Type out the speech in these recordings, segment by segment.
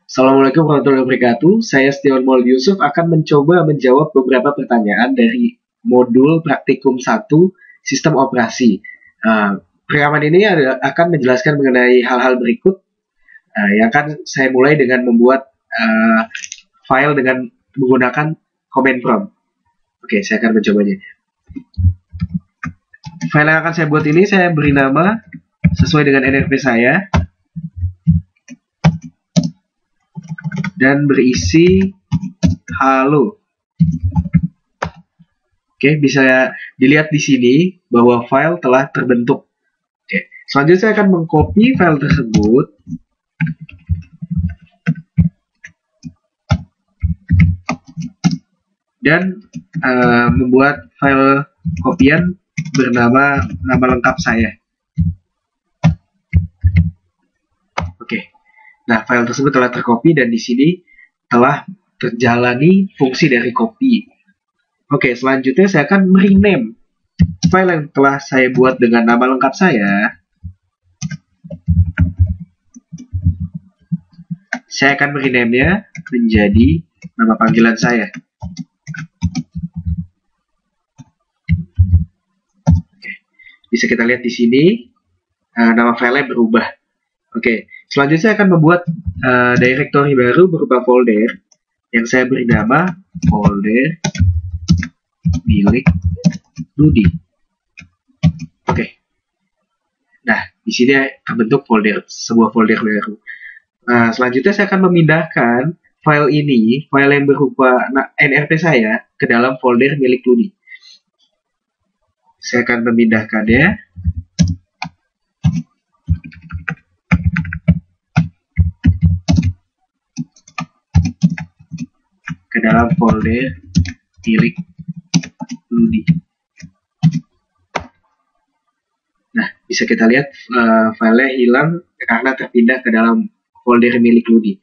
Assalamualaikum warahmatullahi wabarakatuh. Saya Stion Maulid Yusuf akan mencoba menjawab beberapa pertanyaan dari modul praktikum 1 sistem operasi. Rekaman ini akan menjelaskan mengenai hal-hal berikut yang akan saya mulai dengan membuat file dengan menggunakan command prompt. Oke, saya akan mencobanya. File yang akan saya buat ini saya beri nama sesuai dengan NRP saya dan berisi halo. Oke, bisa dilihat di sini bahwa file telah terbentuk. Oke, selanjutnya saya akan mengcopy file tersebut dan membuat file kopian bernama nama lengkap saya. Oke. Nah, file tersebut telah tercopy dan di sini telah terjalani fungsi dari copy. Oke, selanjutnya saya akan rename file yang telah saya buat dengan nama lengkap saya. Saya akan merename-nya menjadi nama panggilan saya. Oke, bisa kita lihat di sini nama filenya berubah. Oke, selanjutnya saya akan membuat directory baru berupa folder yang saya beri nama folder milik Rudy. Oke. Nah, di sini terbentuk sebuah folder baru. Selanjutnya saya akan memindahkan file ini, file yang berupa NRP saya, ke dalam folder milik Rudy. Saya akan memindahkannya ke dalam folder milik Rudy. Nah, bisa kita lihat filenya hilang karena terpindah ke dalam folder milik Rudy.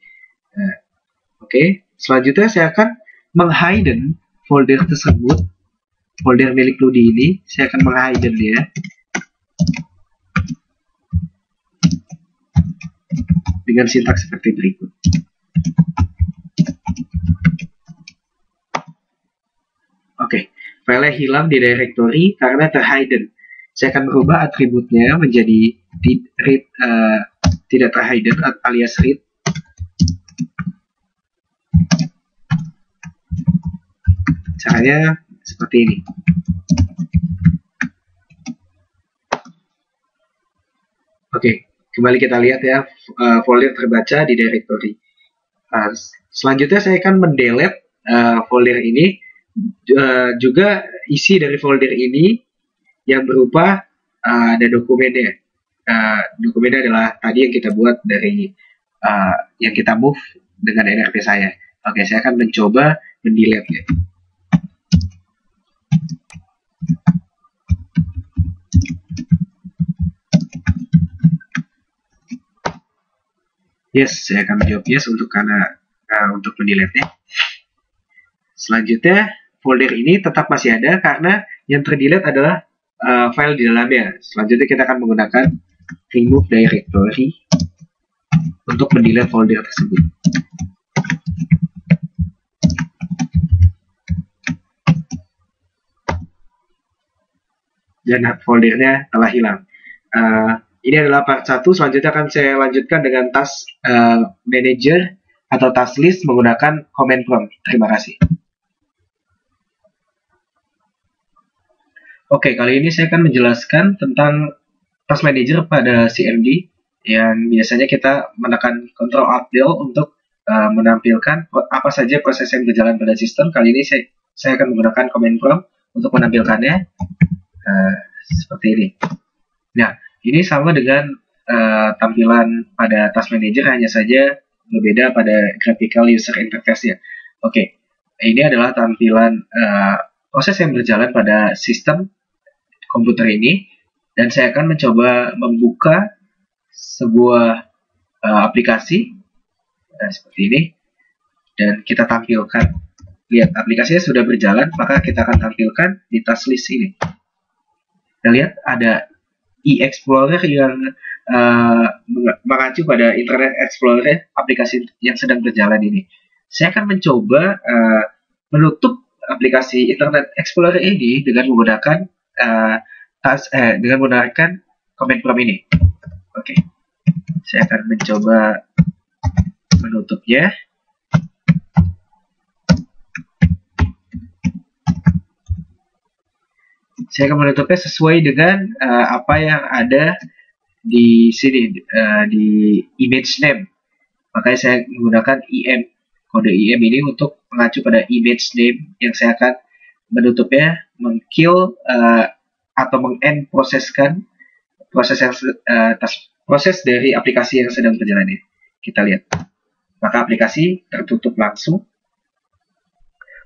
Oke, selanjutnya saya akan menghidden folder tersebut, folder milik Rudy ini, saya akan menghidden dia. Dengan sintaks seperti berikut. Oke, filenya hilang di directory karena terhidden. Saya akan merubah atributnya menjadi tidak terhidden alias read. Caranya seperti ini. Oke, kembali kita lihat ya folder terbaca di directory. Selanjutnya saya akan mendelete folder ini. Juga isi dari folder ini yang berupa ada dokumennya. Dokumennya adalah tadi yang kita buat dari yang kita move dengan NRP saya. Oke, saya akan mencoba mendelete-nya. Yes, saya akan menjawab yes untuk mendelete-nya. Selanjutnya folder ini tetap masih ada karena yang terdelete adalah file di dalamnya. Selanjutnya kita akan menggunakan remove directory untuk mendelete folder tersebut. Dan foldernya telah hilang. Ini adalah part 1. Selanjutnya akan saya lanjutkan dengan task manager atau task list menggunakan command prompt. Terima kasih. Oke, kali ini saya akan menjelaskan tentang task manager pada CMD yang biasanya kita menekan Ctrl Alt Del untuk menampilkan apa saja proses yang berjalan pada sistem. Kali ini saya akan menggunakan command prompt untuk menampilkannya seperti ini. Nah, ini sama dengan tampilan pada task manager, hanya saja berbeda pada graphical user interface-nya. Oke, ini adalah tampilan proses yang berjalan pada sistem komputer ini, dan saya akan mencoba membuka sebuah aplikasi seperti ini, dan kita tampilkan. Lihat, aplikasinya sudah berjalan, maka kita akan tampilkan di task list ini. Kita lihat ada e-explorer yang mengacu pada Internet Explorer aplikasi yang sedang berjalan ini. Saya akan mencoba menutup aplikasi Internet Explorer ini dengan menggunakan command prompt ini. Oke, saya akan mencoba menutupnya. Saya akan menutupnya sesuai dengan apa yang ada di sini, di image name. Makanya saya menggunakan kode IM ini untuk mengacu pada image name yang saya akan menutupnya, meng-kill atau meng-end proseskan proses dari aplikasi yang sedang berjalan ini. Kita lihat. Maka aplikasi tertutup langsung.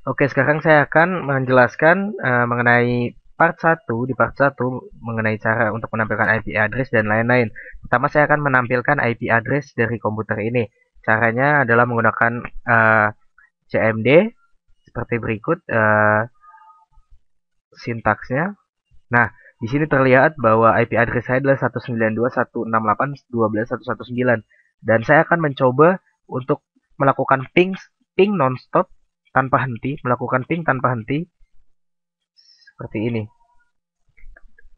Oke, sekarang saya akan menjelaskan mengenai part 1, di part 1 mengenai cara untuk menampilkan IP address dan lain-lain. Pertama saya akan menampilkan IP address dari komputer ini. Caranya adalah menggunakan CMD seperti berikut sintaksnya. Nah, di sini terlihat bahwa IP address saya adalah 192.168.12.119 dan saya akan mencoba untuk melakukan ping nonstop tanpa henti, melakukan ping tanpa henti seperti ini.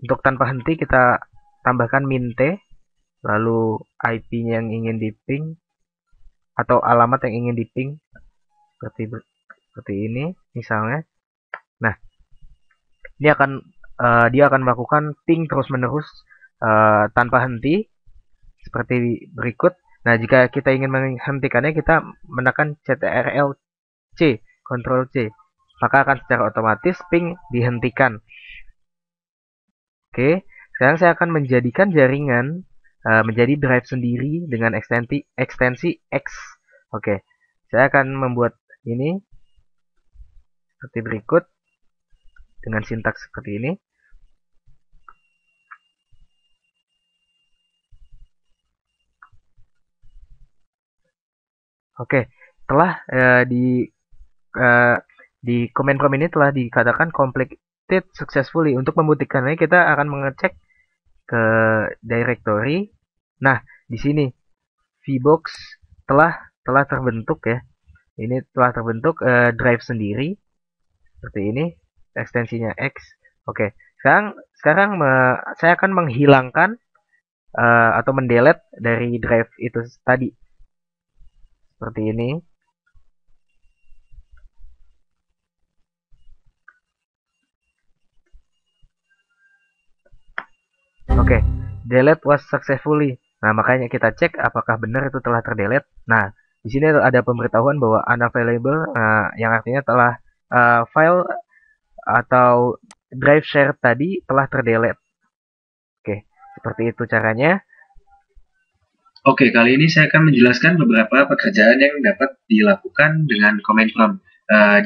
Untuk tanpa henti kita tambahkan mint, lalu IP-nya yang ingin di-ping atau alamat yang ingin di-ping seperti ini misalnya. Nah, ini dia akan melakukan ping terus-menerus tanpa henti seperti berikut. Nah, jika kita ingin menghentikannya, kita menekan CTRL-C, Ctrl C, maka akan secara otomatis ping dihentikan. Oke, sekarang saya akan menjadikan jaringan menjadi drive sendiri dengan ekstensi X. Oke, saya akan membuat ini seperti berikut dengan sintaks seperti ini. Oke, setelah di command prompt ini telah dikatakan completed successfully. Untuk membuktikannya kita akan mengecek ke directory. Nah, di sini VBox telah terbentuk ya. Ini telah terbentuk drive sendiri seperti ini, ekstensinya X. Oke, sekarang saya akan menghilangkan atau mendelete dari drive itu tadi seperti ini. Oke, delete was successfully. Nah, makanya kita cek apakah benar itu telah terdelete. Nah, di sini ada pemberitahuan bahwa unavailable, yang artinya telah file atau drive share tadi telah terdelete. Oke, seperti itu caranya. Oke, kali ini saya akan menjelaskan beberapa pekerjaan yang dapat dilakukan dengan command prompt.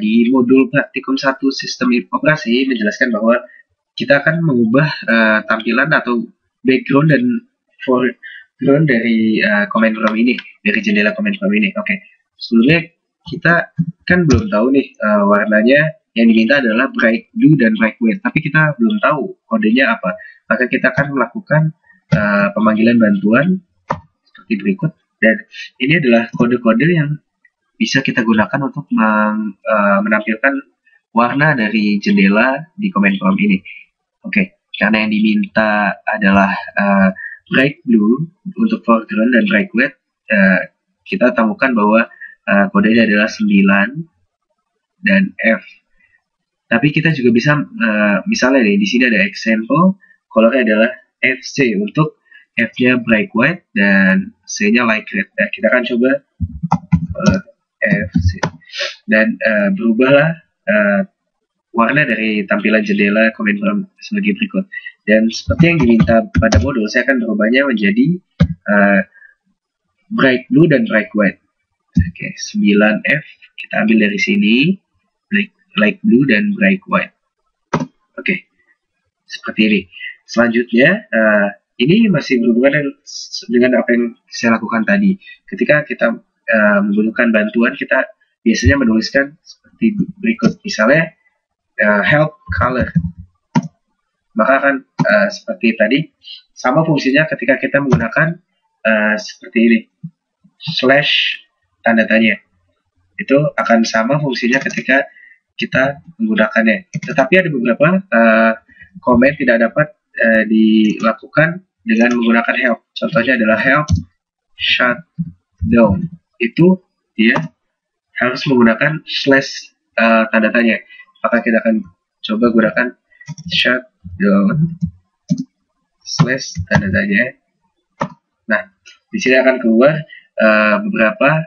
Di modul praktikum 1 sistem operasi menjelaskan bahwa kita akan mengubah tampilan atau background dan foreground dari command prompt ini, dari jendela command prompt ini. Oke, sebelumnya kita kan belum tahu nih warnanya yang diminta adalah bright blue dan bright white, tapi kita belum tahu kodenya apa. Maka kita akan melakukan pemanggilan bantuan seperti berikut, dan ini adalah kode-kode yang bisa kita gunakan untuk menampilkan warna dari jendela di command prompt ini. Oke, karena yang diminta adalah bright blue untuk foreground dan bright white, kita temukan bahwa kodenya adalah 9 dan F. Tapi kita juga bisa misalnya nih, di sini ada example, colornya adalah FC untuk F-nya bright white dan C-nya light red. Nah, kita akan coba FC dan berubahlah warna dari tampilan jendela command prompt sebagai berikut. Dan seperti yang diminta pada modul, saya akan berubahnya menjadi bright blue dan bright white. Oke, 9F kita ambil dari sini, light blue dan bright white. Oke, seperti ini. Selanjutnya, ini masih berhubungan dengan apa yang saya lakukan tadi. Ketika kita membutuhkan bantuan, kita biasanya menuliskan seperti berikut. Misalnya, help color. maka akan seperti tadi, sama fungsinya ketika kita menggunakan seperti ini, slash tanda tanya. Itu akan sama fungsinya ketika kita menggunakannya. Tetapi ada beberapa komen tidak dapat dilakukan dengan menggunakan help. Contohnya adalah help shutdown. Itu dia harus menggunakan slash tanda tanya. Maka kita akan coba gunakan shutdown slash tanda tanya. Nah, di sini akan keluar beberapa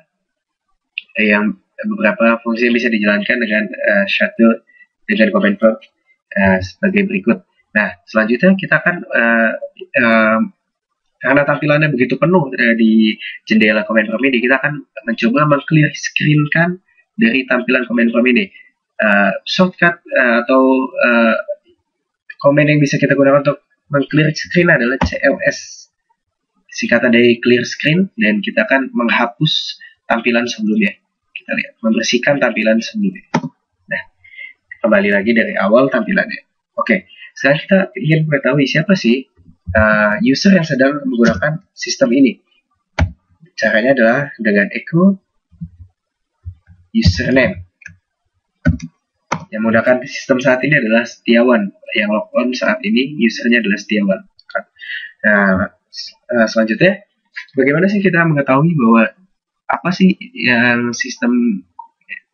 fungsi yang bisa dijalankan dengan shutdown dengan command prompt sebagai berikut. Nah, selanjutnya kita akan karena tampilannya begitu penuh di jendela command prompt ini, kita akan mencoba meng-clear screen-kan dari tampilan command prompt ini. Shortcut atau command yang bisa kita gunakan untuk meng-clear screen adalah CLS, singkatan dari clear screen, dan kita akan menghapus tampilan sebelumnya. Kita lihat, membersihkan tampilan sebelumnya. Nah, kembali lagi dari awal tampilannya. Oke, sekarang kita ingin mengetahui siapa sih user yang sedang menggunakan sistem ini. Caranya adalah dengan echo username. Yang menggunakan sistem saat ini adalah Setiawan. Yang logon saat ini usernya adalah Setiawan. Nah, selanjutnya, bagaimana sih kita mengetahui bahwa apa sih yang sistem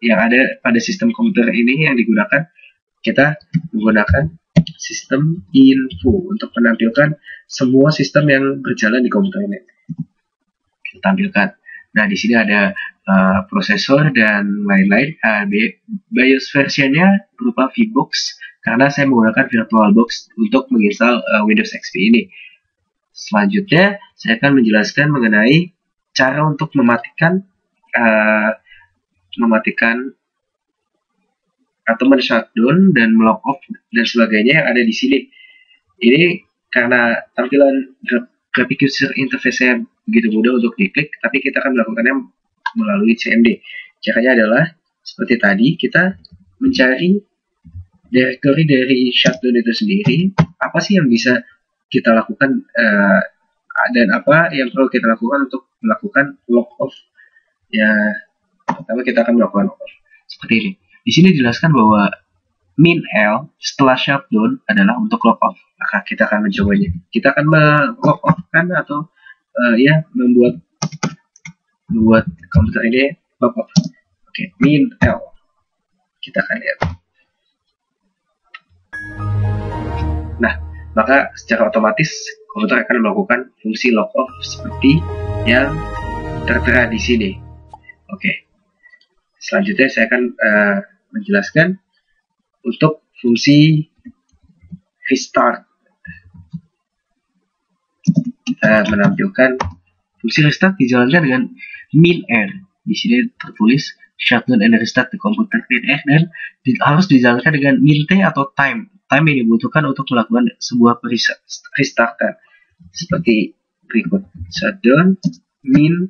yang ada pada sistem komputer ini yang digunakan? Kita menggunakan sistem info untuk menampilkan semua sistem yang berjalan di komputer ini. Kita tampilkan. Nah, di sini ada prosesor dan lain-lain. BIOS versionnya berupa VBox karena saya menggunakan VirtualBox untuk menginstal Windows XP ini. Selanjutnya, saya akan menjelaskan mengenai cara untuk mematikan atau men-shutdown dan melock off dan sebagainya yang ada di sini. Ini karena tampilan graphic user interface-nya begitu mudah untuk diklik, tapi kita akan melakukannya melalui CMD. Caranya adalah seperti tadi, kita mencari directory dari shutdown itu sendiri, apa sih yang bisa kita lakukan dan apa yang perlu kita lakukan untuk melakukan lock off. Ya, pertama kita akan melakukan lock off seperti ini. Di sini dijelaskan bahwa min L setelah shutdown adalah untuk lock off. Maka kita akan mencobanya. Kita akan lock off kan atau membuat komputer ini lock off. Oke, min L. Kita akan lihat. Nah, maka secara otomatis komputer akan melakukan fungsi lock off seperti yang tertera di sini. Oke. Selanjutnya saya akan menjelaskan untuk fungsi restart. Kita menampilkan fungsi restart dijalankan dengan min R. Di sini tertulis shutdown and restart the computer min R, dan harus dijalankan dengan min T atau time yang dibutuhkan untuk melakukan sebuah restartan seperti berikut. Shutdown min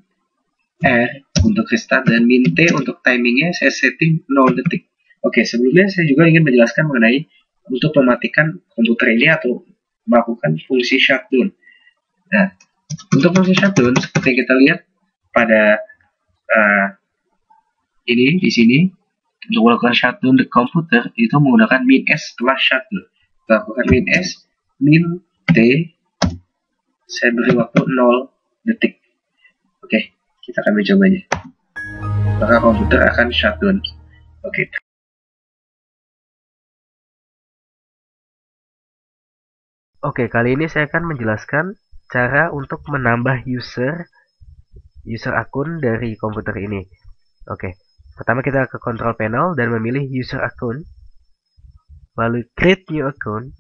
R untuk restart dan min T untuk timingnya saya setting 0 detik. Oke, sebelumnya saya juga ingin menjelaskan mengenai untuk mematikan komputer ini atau melakukan fungsi shutdown. Nah, untuk fungsi shutdown seperti yang kita lihat pada ini di sini, untuk melakukan shutdown the computer itu menggunakan min S setelah shutdown. Kita lakukan min S, min T, saya beri waktu 0 detik. Oke, kita akan mencobanya. Maka komputer akan shutdown. Oke. Oke, kali ini saya akan menjelaskan cara untuk menambah user akun dari komputer ini. Oke, pertama kita ke control panel dan memilih user akun, lalu create new account.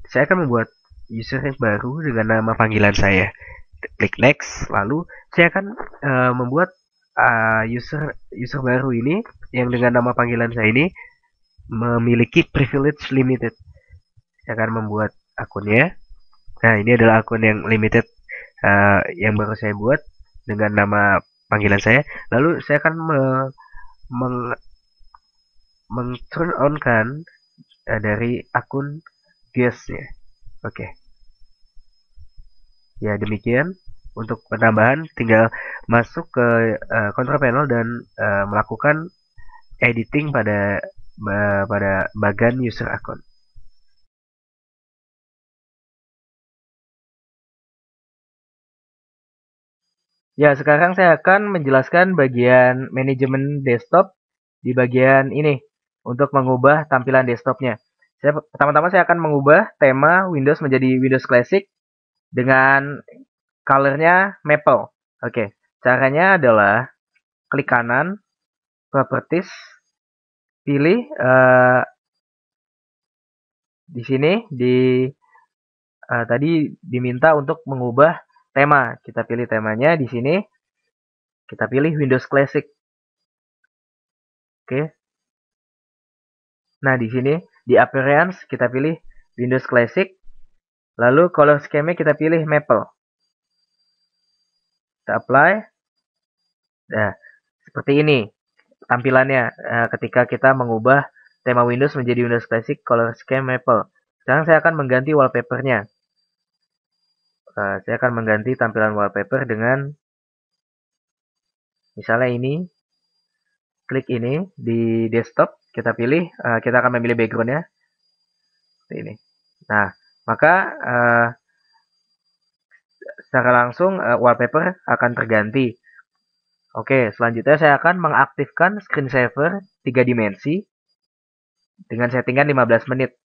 Saya akan membuat user yang baru dengan nama panggilan saya. Klik next, lalu saya akan membuat user baru ini yang dengan nama panggilan saya ini memiliki privilege limited. Saya akan membuat akunnya. Nah, ini adalah akun yang limited yang baru saya buat dengan nama panggilan saya. Lalu saya akan turn on kan dari akun guest ya. Oke. Ya, demikian. Untuk penambahan tinggal masuk ke control panel dan melakukan editing pada bagian user account. Ya, sekarang saya akan menjelaskan bagian manajemen desktop di bagian ini untuk mengubah tampilan desktopnya. Pertama-tama saya akan mengubah tema Windows menjadi Windows Classic dengan colornya maple. Oke, caranya adalah klik kanan, properties, pilih di sini tadi diminta untuk mengubah tema. Kita pilih temanya di sini. Kita pilih Windows Classic. Oke. Nah, di sini di appearance kita pilih Windows Classic. Lalu color scheme kita pilih maple. Kita apply. Nah, seperti ini tampilannya ketika kita mengubah tema Windows menjadi Windows Classic color scheme maple. Sekarang saya akan mengganti wallpapernya. Saya akan mengganti tampilan wallpaper dengan misalnya ini. Klik ini di desktop, kita pilih, kita akan memilih backgroundnya seperti ini. Nah, maka secara langsung wallpaper akan terganti. Oke, selanjutnya saya akan mengaktifkan screensaver 3 dimensi dengan settingan 15 menit.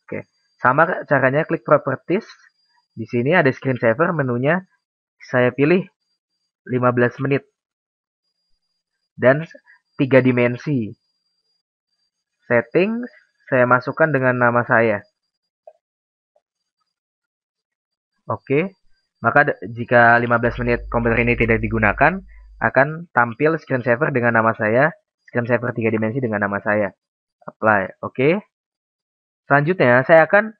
Oke, sama caranya klik properties. Di sini ada screensaver, menunya saya pilih 15 menit. Dan 3 dimensi. Setting saya masukkan dengan nama saya. Oke, maka jika 15 menit komputer ini tidak digunakan, akan tampil screensaver dengan nama saya, screensaver 3 dimensi dengan nama saya. Apply, oke. Selanjutnya, saya akan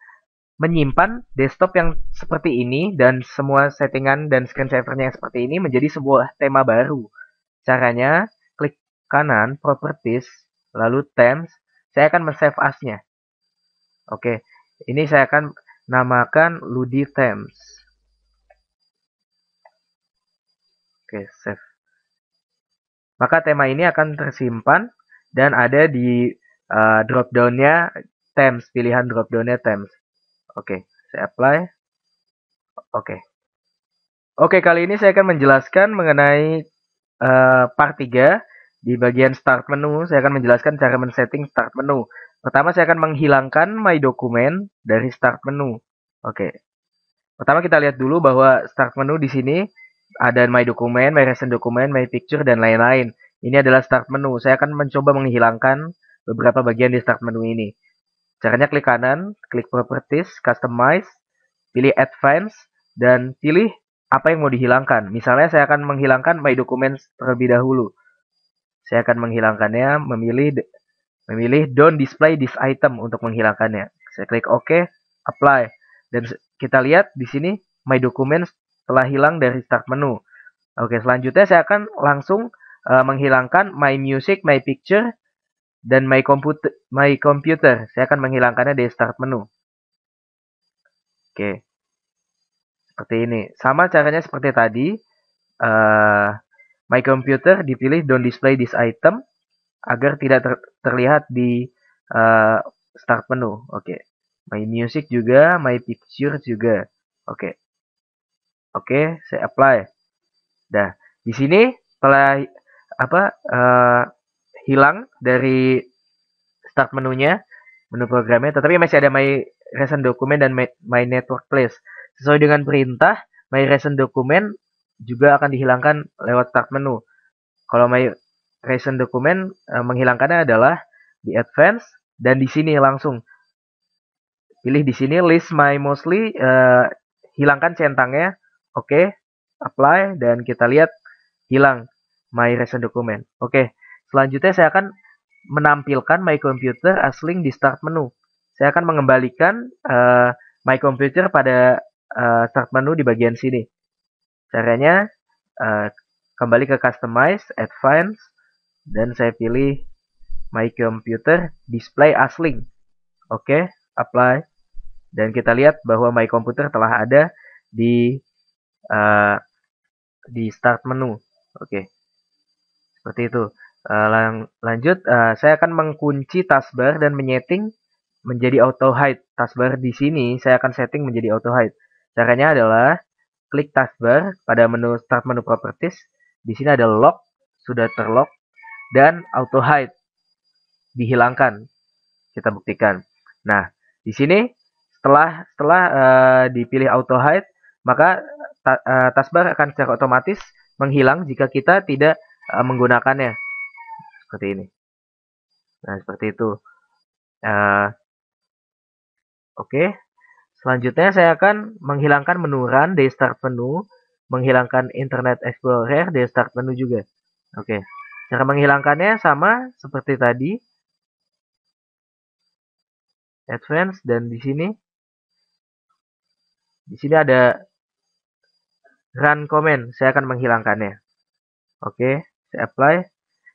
menyimpan desktop yang seperti ini dan semua settingan dan screensavernya yang seperti ini menjadi sebuah tema baru. Caranya, klik kanan, properties, lalu themes, saya akan men-save as-nya. Oke, ini saya akan namakan Ludi Themes. Oke, save. Maka tema ini akan tersimpan dan ada di drop-down-nya themes, pilihan drop-down-nya themes. Oke, saya apply. Oke. Oke, kali ini saya akan menjelaskan mengenai part 3 di bagian start menu. Saya akan menjelaskan cara men-setting start menu. Pertama, saya akan menghilangkan My Document dari start menu. Oke. Pertama kita lihat dulu bahwa start menu di sini ada My Document, My Recent Document, My Picture, dan lain-lain. Ini adalah start menu. Saya akan mencoba menghilangkan beberapa bagian di start menu ini. Caranya klik kanan, klik Properties, Customize, pilih Advanced, dan pilih apa yang mau dihilangkan. Misalnya saya akan menghilangkan My Documents terlebih dahulu. Saya akan menghilangkannya, memilih Don't Display this item untuk menghilangkannya. Saya klik OK, Apply. Dan kita lihat di sini My Documents telah hilang dari start menu. Oke, selanjutnya saya akan langsung menghilangkan My Music, My Picture, dan My Computer. Saya akan menghilangkannya dari start menu. Oke, seperti ini. Sama caranya seperti tadi. My Computer dipilih Don't Display this item agar tidak terlihat di start menu. Oke. My Music juga, My Picture juga. Oke. Oke, saya apply. Nah, di sini telah hilang dari start menunya, menu programnya, tetapi masih ada My Recent Document dan My Network Place. Sesuai dengan perintah, My Recent Document juga akan dihilangkan lewat start menu. Kalau My Recent Document menghilangkannya adalah di Advanced dan di sini langsung pilih di sini List My Mostly, hilangkan centangnya. Oke, apply dan kita lihat hilang My Recent Document. Oke, selanjutnya saya akan menampilkan My Computer as link di start menu. Saya akan mengembalikan My Computer pada start menu di bagian sini. Caranya kembali ke Customize, Advanced, dan saya pilih My Computer Display as Link. Oke, apply. Dan kita lihat bahwa My Computer telah ada di start menu. Oke, seperti itu. Lanjut, saya akan mengunci taskbar dan menyeting menjadi auto hide. Taskbar di sini saya akan setting menjadi auto hide. Caranya adalah klik taskbar pada menu start menu properties. Di sini ada lock, sudah terlock, dan auto hide dihilangkan. Kita buktikan. Nah, di sini setelah dipilih auto hide, maka taskbar akan secara otomatis menghilang jika kita tidak menggunakannya. Seperti ini. Nah, seperti itu. Oke. Selanjutnya saya akan menghilangkan menu run dari start menu, menghilangkan Internet Explorer dari start menu juga. Oke. Cara menghilangkannya sama seperti tadi. Advance, dan di sini ada run command. Saya akan menghilangkannya. Oke, saya apply.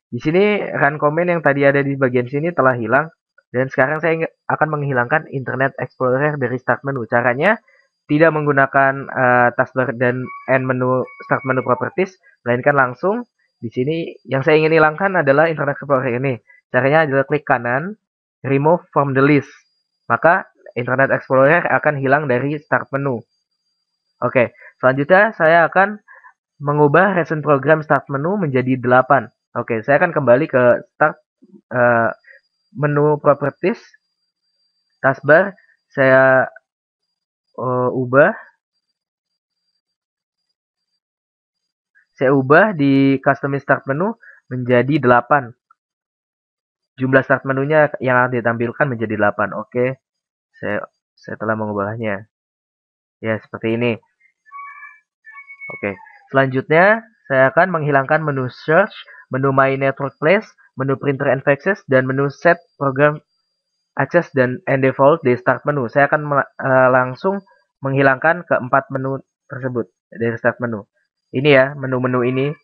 Di sini run command yang tadi ada di bagian sini telah hilang. Dan sekarang saya akan menghilangkan Internet Explorer dari start menu. Caranya tidak menggunakan taskbar dan end menu start menu properties, melainkan langsung di sini yang saya ingin hilangkan adalah Internet Explorer ini. Caranya adalah klik kanan, remove from the list. Maka Internet Explorer akan hilang dari start menu. Oke, selanjutnya saya akan mengubah recent program start menu menjadi 8. Oke, saya akan kembali ke start menu properties, taskbar, saya ubah di custom start menu menjadi 8. Jumlah start menunya yang ditampilkan menjadi 8. Oke, saya telah mengubahnya. Ya, seperti ini. Oke, selanjutnya saya akan menghilangkan menu search, menu my network place, menu printer and faxes, dan menu set program access dan default di start menu. Saya akan langsung menghilangkan keempat menu tersebut dari start menu. Ini ya, menu-menu ini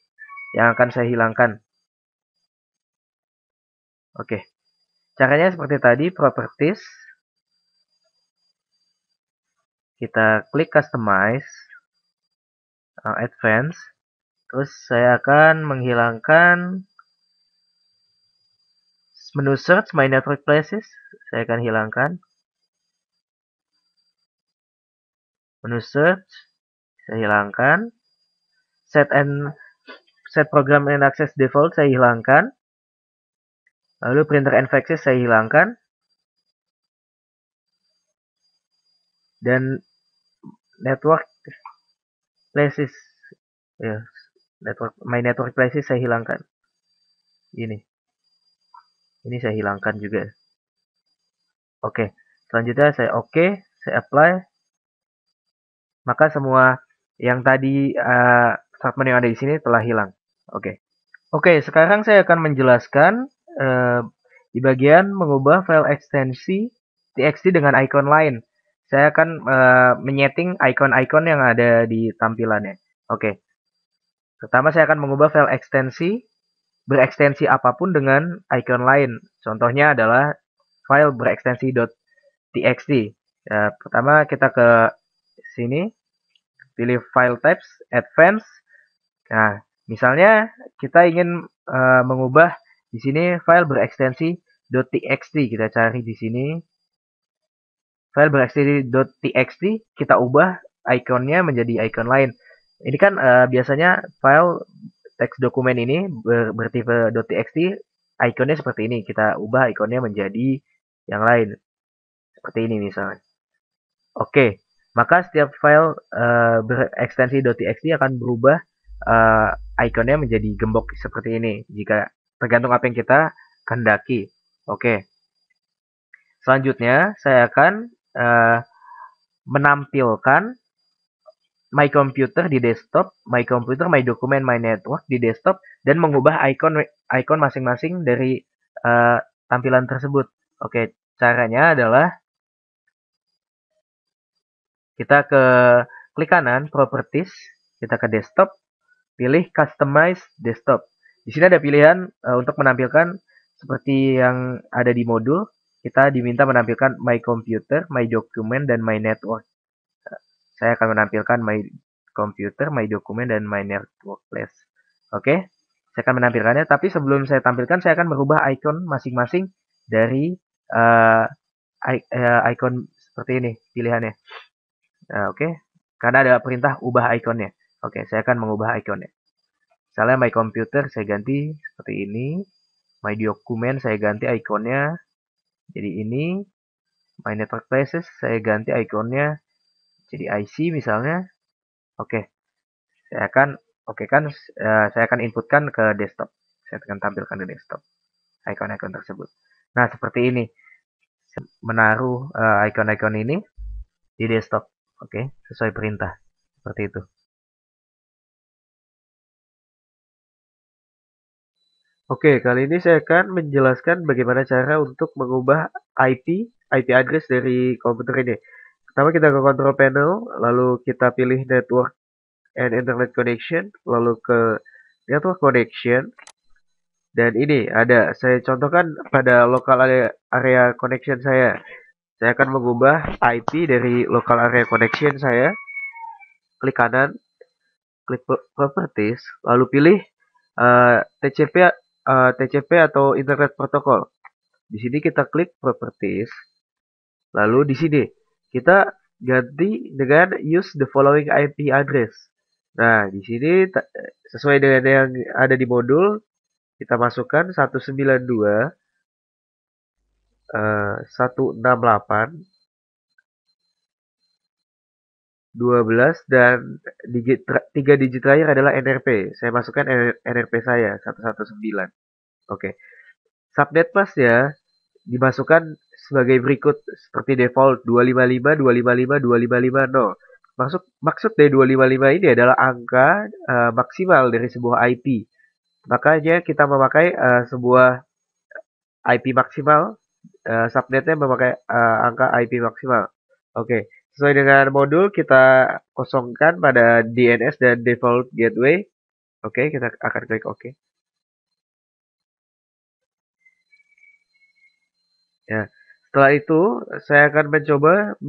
yang akan saya hilangkan. Oke, caranya seperti tadi, properties. Kita klik customize, advance. Terus saya akan menghilangkan menu search my network places. Saya akan hilangkan. Menu search saya hilangkan. Set program and access default saya hilangkan. Lalu printer and faxes saya hilangkan. Dan network places, ya, my network places saya hilangkan. Ini saya hilangkan juga. Oke, selanjutnya saya saya apply. Maka semua yang tadi start menu yang ada di sini telah hilang. Oke, sekarang saya akan menjelaskan di bagian mengubah file ekstensi txt dengan icon lain. Saya akan menyeting icon-icon yang ada di tampilannya. Oke. Pertama saya akan mengubah file ekstensi berekstensi apapun dengan icon lain. Contohnya adalah file berekstensi .txt. Pertama kita ke sini, pilih file types, advance. Nah, misalnya kita ingin mengubah di sini file berekstensi .txt. Kita cari di sini file berekstensi .txt, kita ubah ikonnya menjadi icon lain. Ini kan biasanya file teks dokumen ini bertipe .txt, ikonnya seperti ini. Kita ubah ikonnya menjadi yang lain. Seperti ini misalnya. Oke, maka setiap file berekstensi .txt akan berubah ikonnya menjadi gembok seperti ini. Jika tergantung apa yang kita kehendaki. Oke. Selanjutnya saya akan menampilkan My Computer di desktop, My Computer, My Document, My Network di desktop, dan mengubah icon masing-masing dari tampilan tersebut. Oke, caranya adalah kita klik kanan, Properties, kita ke Desktop, pilih Customize Desktop. Di sini ada pilihan untuk menampilkan seperti yang ada di modul. kita diminta menampilkan my computer, my document, dan my network. Saya akan menampilkan my computer, my document, dan my network place. Oke, saya akan menampilkannya. Tapi sebelum saya tampilkan, saya akan merubah icon masing-masing dari icon seperti ini pilihannya. Oke, karena ada perintah ubah ikonnya. Oke, saya akan mengubah ikonnya. Misalnya my computer saya ganti seperti ini. My document saya ganti ikonnya jadi ini. My network places saya ganti ikonnya jadi IC misalnya. Oke, saya akan inputkan ke desktop. Saya akan tampilkan di desktop icon-icon tersebut. Nah, seperti ini. Menaruh icon-icon ini di desktop. Oke, sesuai perintah. Seperti itu. Oke, kali ini saya akan menjelaskan bagaimana cara untuk mengubah IP address dari komputer ini. Pertama kita ke control panel, lalu kita pilih network and internet connection, lalu ke network connection. Dan ini ada, saya contohkan pada local area connection saya. Saya akan mengubah IP dari local area connection saya. Klik kanan, klik properties, lalu pilih TCP atau Internet Protocol. Di sini kita klik Properties. Lalu di sini kita ganti dengan use the following IP address. Nah, di sini sesuai dengan yang ada di modul, kita masukkan 192 168 12 dan 3 digit terakhir adalah NRP. Saya masukkan NRP saya 119. Oke. Subnet mask-nya dimasukkan sebagai berikut seperti default 255 255 2550. Maksud dari 255 ini adalah angka maksimal dari sebuah IP. Makanya kita memakai sebuah IP maksimal, subnetnya memakai angka IP maksimal. Oke, sesuai dengan modul kita kosongkan pada DNS dan default gateway. Oke, kita akan klik OK. Ya, setelah itu saya akan mencoba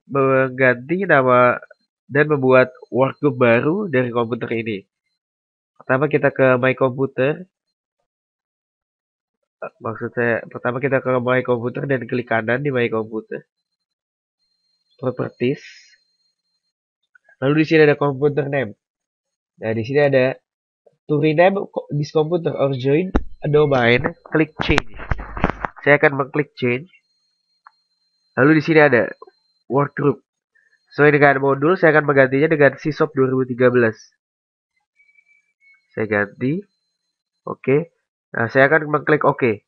mengganti nama dan membuat workgroup baru dari komputer ini. Pertama kita ke My Computer. Pertama kita ke My Computer dan klik kanan di My Computer. Properties. Lalu di sini ada Computer Name. Nah, di sini ada to rename this computer or join a domain, klik Change. Saya akan mengklik Change. Lalu di sini ada Workgroup. Sesuai dengan modul, saya akan menggantinya dengan SysOp 2013. Saya ganti. Oke. Nah, saya akan mengklik OK.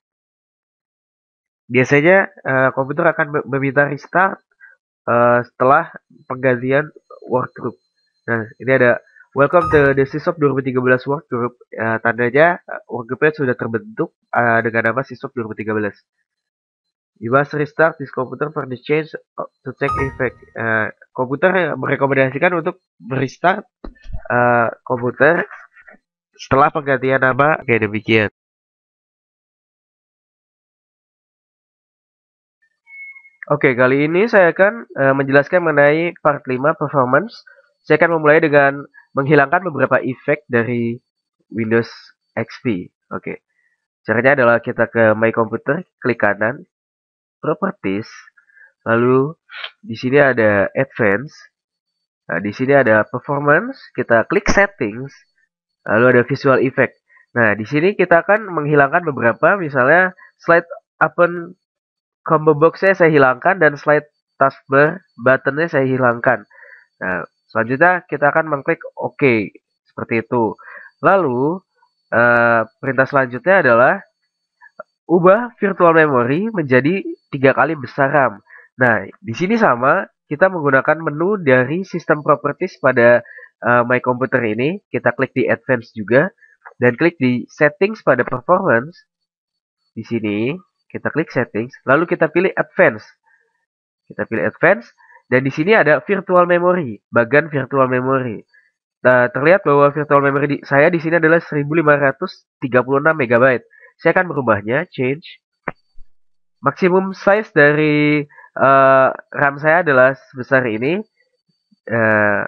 Biasanya komputer akan meminta restart setelah penggantian workgroup. Nah, ini ada Welcome to the SysOp 2013 workgroup. Tandanya workgroupnya sudah terbentuk dengan nama SysOp 2013. You must restart this computer for the change to take effect. Komputer merekomendasikan untuk merestart komputer setelah penggantian nama. Kayak demikian. Oke, kali ini saya akan menjelaskan mengenai part 5 performance. Saya akan memulai dengan menghilangkan beberapa efek dari Windows XP. Oke. Caranya adalah kita ke My Computer, klik kanan, Properties, lalu di sini ada Advanced. Nah, di sini ada Performance, kita klik Settings, lalu ada Visual Effect. Nah, di sini kita akan menghilangkan beberapa, misalnya slide open combo box-nya saya hilangkan dan slide taskbar button-nya saya hilangkan. Nah, selanjutnya kita akan mengklik OK seperti itu. Lalu perintah selanjutnya adalah ubah virtual memory menjadi 3 kali besar RAM. Nah, di sini sama kita menggunakan menu dari sistem properties pada My Computer ini. Kita klik di Advanced juga dan klik di Settings pada Performance. Di sini kita klik Settings, lalu kita pilih Advanced. Kita pilih Advanced dan di sini ada virtual memory, bagian virtual memory. Nah, terlihat bahwa virtual memory saya di sini adalah 1536 MB. Saya akan merubahnya, change. Maksimum size dari RAM saya adalah sebesar ini. Uh,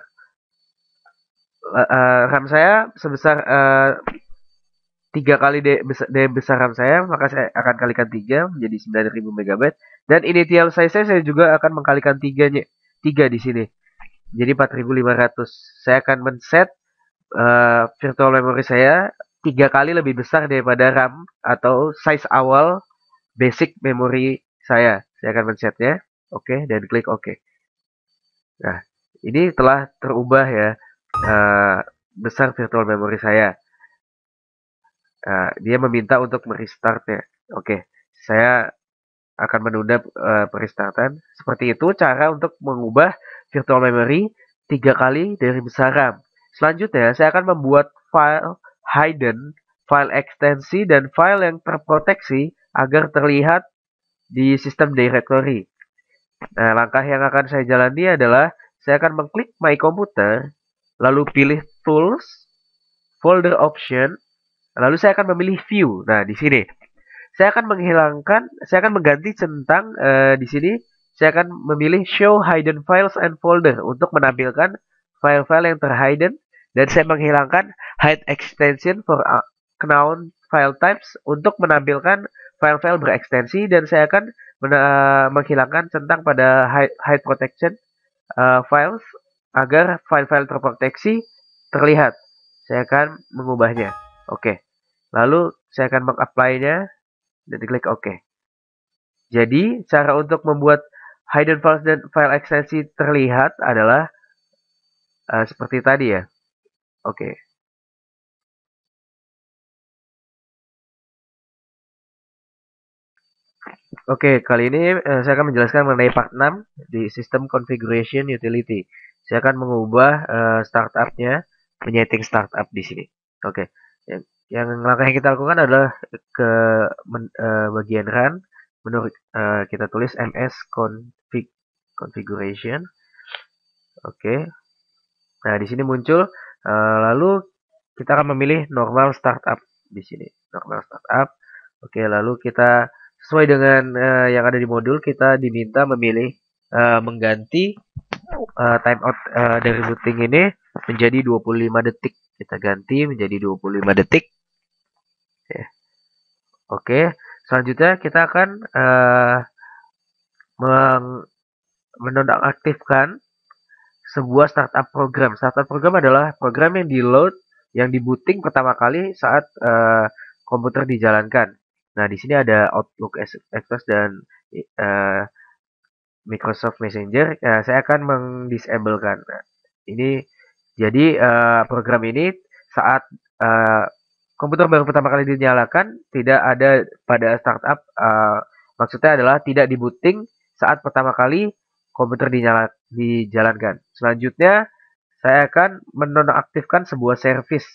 RAM saya sebesar 3 kali besar RAM saya, maka saya akan kalikan 3 menjadi 9000 MB. Dan initial size saya juga akan mengkalikan 3 di sini. Jadi 4500. Saya akan men-set virtual memory saya 3 kali lebih besar daripada RAM atau size awal basic memory saya. Saya akan men-setnya. Oke, dan klik OK. Nah, ini telah terubah ya besar virtual memory saya. Dia meminta untuk merestart ya. Oke, saya akan menunda perestartan. Seperti itu cara untuk mengubah virtual memory 3 kali dari besar RAM. Selanjutnya, saya akan membuat file hidden, file ekstensi, dan file yang terproteksi agar terlihat di sistem directory. Nah, langkah yang akan saya jalani adalah saya akan mengklik My Computer, lalu pilih Tools, Folder Option, lalu saya akan memilih View. Nah, di sini saya akan mengganti centang di sini. Saya akan memilih Show Hidden Files and Folder untuk menampilkan file-file yang terhidden, dan saya menghilangkan Hide Extension for Unknown File Types untuk menampilkan file-file berekstensi, dan saya akan menghilangkan centang pada Hide Protection Files agar file-file terproteksi terlihat. Saya akan mengubahnya. Oke. Lalu saya akan meng-apply-nya dan diklik OK. Jadi, cara untuk membuat hidden files dan file ekstensi terlihat adalah seperti tadi ya. Oke. Oke, kali ini saya akan menjelaskan mengenai part 6 di System Configuration Utility. Saya akan mengubah startup-nya, menyeting startup di sini. Oke. Yang langkah yang kita lakukan adalah ke bagian run, menurut kita tulis ms configuration. Oke. Nah, di sini muncul, lalu kita akan memilih normal startup di sini. Normal startup. Oke, lalu kita sesuai dengan yang ada di modul, kita diminta memilih mengganti timeout dari routing ini menjadi 25 detik. Kita ganti menjadi 25 detik. Oke, selanjutnya kita akan menonaktifkan sebuah startup program. Startup program adalah program yang di-load, yang di-booting pertama kali saat komputer dijalankan. Nah, di sini ada Outlook Express dan Microsoft Messenger. Saya akan mendisablekan. Nah, ini jadi program ini saat komputer baru pertama kali dinyalakan tidak ada pada startup. Maksudnya adalah tidak di-booting saat pertama kali komputer dijalankan. Selanjutnya, saya akan menonaktifkan sebuah service.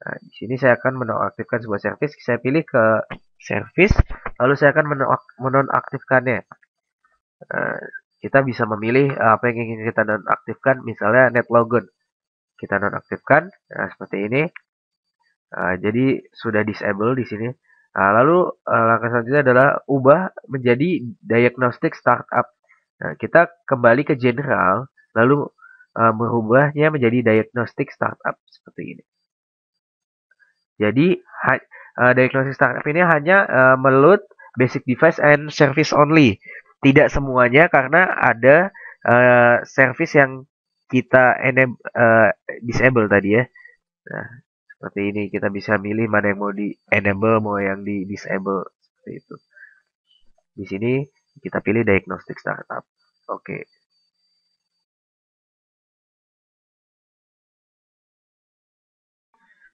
Nah, di sini saya akan menonaktifkan sebuah service. Saya pilih ke service, lalu saya akan menonaktifkannya. Kita bisa memilih apa yang ingin kita nonaktifkan, misalnya netlogon. Kita nonaktifkan, nah, seperti ini. Jadi sudah disable di sini. Lalu langkah selanjutnya adalah ubah menjadi diagnostic startup. Nah, kita kembali ke general, lalu merubahnya menjadi diagnostic startup seperti ini. Jadi diagnostic startup ini hanya meload basic device and service only. Tidak semuanya, karena ada service yang kita disable tadi ya. Nah, seperti ini kita bisa milih mana yang mau di enable, mau yang di disable seperti itu. Di sini kita pilih diagnostic startup. Oke.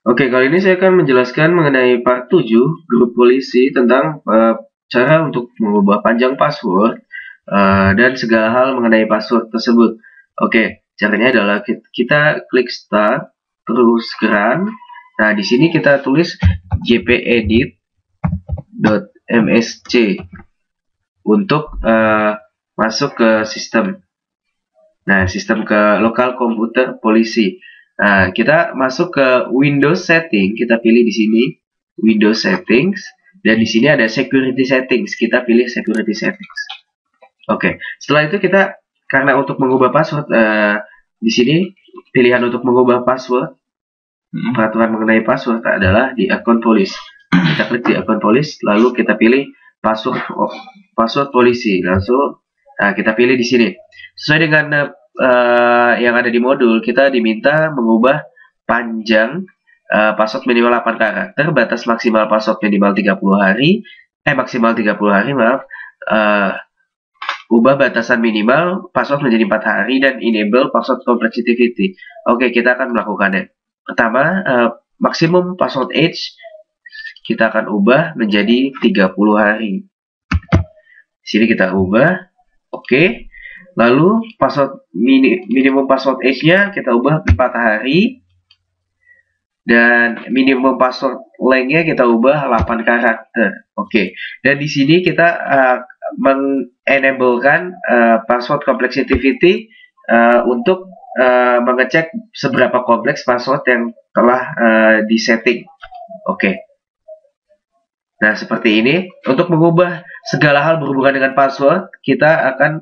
Oke, kali ini saya akan menjelaskan mengenai part 7 grup polisi tentang cara untuk mengubah panjang password dan segala hal mengenai password tersebut. Oke, caranya adalah kita klik start, terus run. Nah, di sini kita tulis jpedit.msc untuk masuk ke sistem. Nah, sistem ke lokal komputer polisi. Nah, kita masuk ke Windows setting, kita pilih di sini Windows settings. Dan di sini ada security settings, kita pilih security settings. Oke, setelah itu kita, karena untuk mengubah password, di sini pilihan untuk mengubah password, peraturan mengenai password adalah di account policy. Kita klik di account policy, lalu kita pilih password policy, langsung kita pilih di sini. Sesuai dengan yang ada di modul, kita diminta mengubah panjang password minimal 8 karakter, batas maksimal password minimal 30 hari, maksimal 30 hari, maaf. Ubah batasan minimal password menjadi 4 hari dan enable password complexity. Oke, kita akan melakukannya. Pertama, maksimum password age kita akan ubah menjadi 30 hari. Di sini kita ubah. Oke. Lalu password minimum password age-nya kita ubah 4 hari. Dan minimum password length-nya kita ubah 8 karakter. Oke. Dan di sini kita mengenablekan password complexity untuk mengecek seberapa kompleks password yang telah disetting. Oke. Nah, seperti ini. Untuk mengubah segala hal berhubungan dengan password, kita akan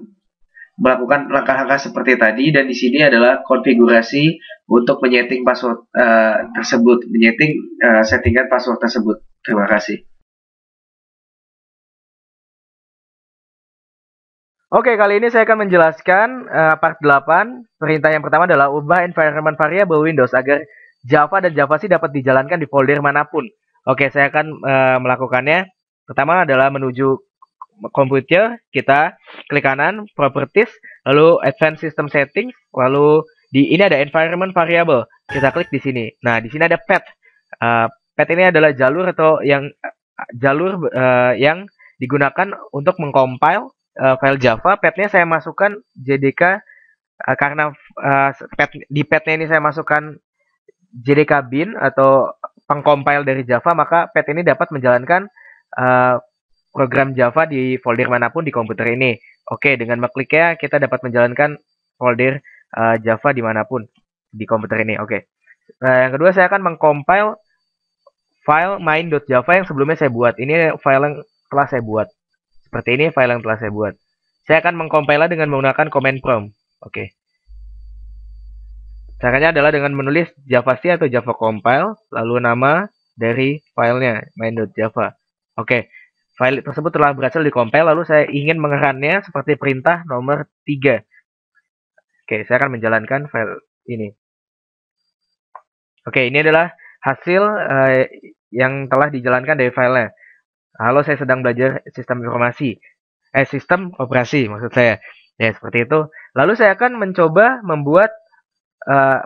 melakukan langkah-langkah seperti tadi, dan di sini adalah konfigurasi untuk menyeting password tersebut, settingan password tersebut. Terima kasih. Oke, kali ini saya akan menjelaskan part 8. Perintah yang pertama adalah ubah environment variable Windows agar Java dan JavaC dapat dijalankan di folder manapun. Oke, saya akan melakukannya. Pertama adalah menuju komputer, kita klik kanan, properties, lalu advanced system settings, lalu ini ada environment variable. Kita klik di sini. Nah, di sini ada path. Path ini adalah jalur yang digunakan untuk mengcompile file Java. Path-nya saya masukkan JDK karena di path-nya ini saya masukkan JDK bin atau pengcompile dari Java, maka path ini dapat menjalankan program Java di folder manapun di komputer ini. Oke, dengan mengkliknya kita dapat menjalankan folder Java dimanapun di komputer ini. Oke. Yang kedua, saya akan mengcompile file main.java yang sebelumnya saya buat. Ini file yang telah saya buat. Seperti ini file yang telah saya buat. Saya akan mengcompile dengan menggunakan command prompt. Oke. Caranya adalah dengan menulis javac atau java compile, lalu nama dari filenya, main.java. Oke, file tersebut telah berhasil dikompil, lalu saya ingin mengerunnya seperti perintah nomor 3. Oke, saya akan menjalankan file ini. Oke, ini adalah hasil yang telah dijalankan dari filenya. Halo, saya sedang belajar sistem informasi. Sistem operasi maksud saya. Ya, seperti itu. Lalu saya akan mencoba membuat